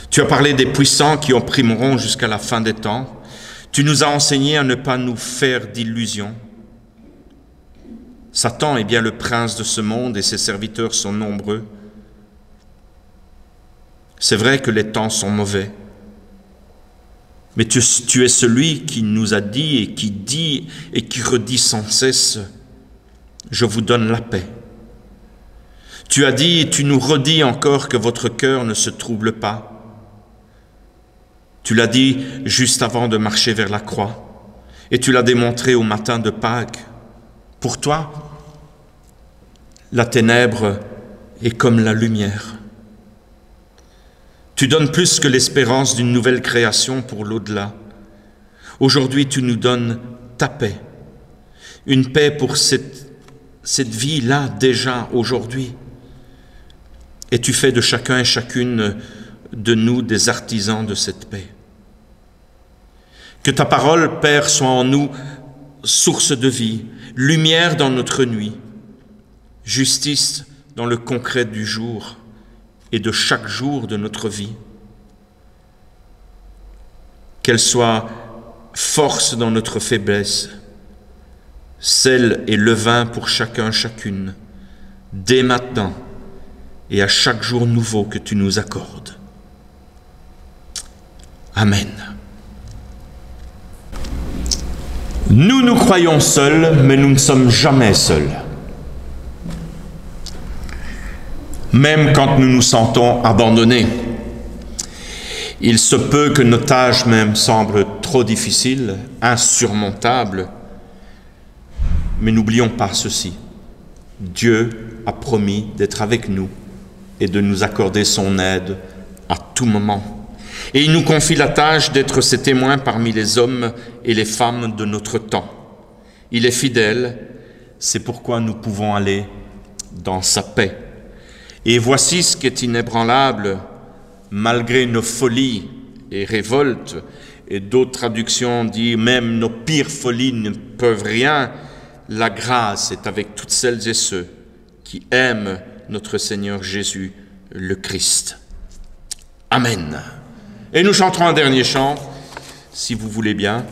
A: Tu as parlé des puissants qui opprimeront jusqu'à la fin des temps. Tu nous as enseigné à ne pas nous faire d'illusions. Satan est bien le prince de ce monde et ses serviteurs sont nombreux. C'est vrai que les temps sont mauvais, mais tu es celui qui nous a dit et qui redit sans cesse « Je vous donne la paix ». Tu as dit et tu nous redis encore que votre cœur ne se trouble pas. Tu l'as dit juste avant de marcher vers la croix et tu l'as démontré au matin de Pâques. Pour toi, la ténèbre est comme la lumière. Tu donnes plus que l'espérance d'une nouvelle création pour l'au-delà. Aujourd'hui, tu nous donnes ta paix, une paix pour cette vie-là déjà aujourd'hui. Et tu fais de chacun et chacune de nous des artisans de cette paix. Que ta parole, Père, soit en nous source de vie, lumière dans notre nuit, justice dans le concret du jour et de chaque jour de notre vie. Qu'elle soit force dans notre faiblesse, sel et levain pour chacun, chacune, dès maintenant et à chaque jour nouveau que tu nous accordes. Amen. Nous croyons seuls, mais nous ne sommes jamais seuls. Même quand nous nous sentons abandonnés, il se peut que nos tâches même semblent trop difficiles, insurmontables, mais n'oublions pas ceci. Dieu a promis d'être avec nous et de nous accorder son aide à tout moment. Et il nous confie la tâche d'être ses témoins parmi les hommes et les femmes de notre temps. Il est fidèle, c'est pourquoi nous pouvons aller dans sa paix. Et voici ce qui est inébranlable, malgré nos folies et révoltes, et d'autres traductions disent même nos pires folies ne peuvent rien, la grâce est avec toutes celles et ceux qui aiment notre Seigneur Jésus, le Christ. Amen. Et nous chanterons un dernier chant, si vous voulez bien.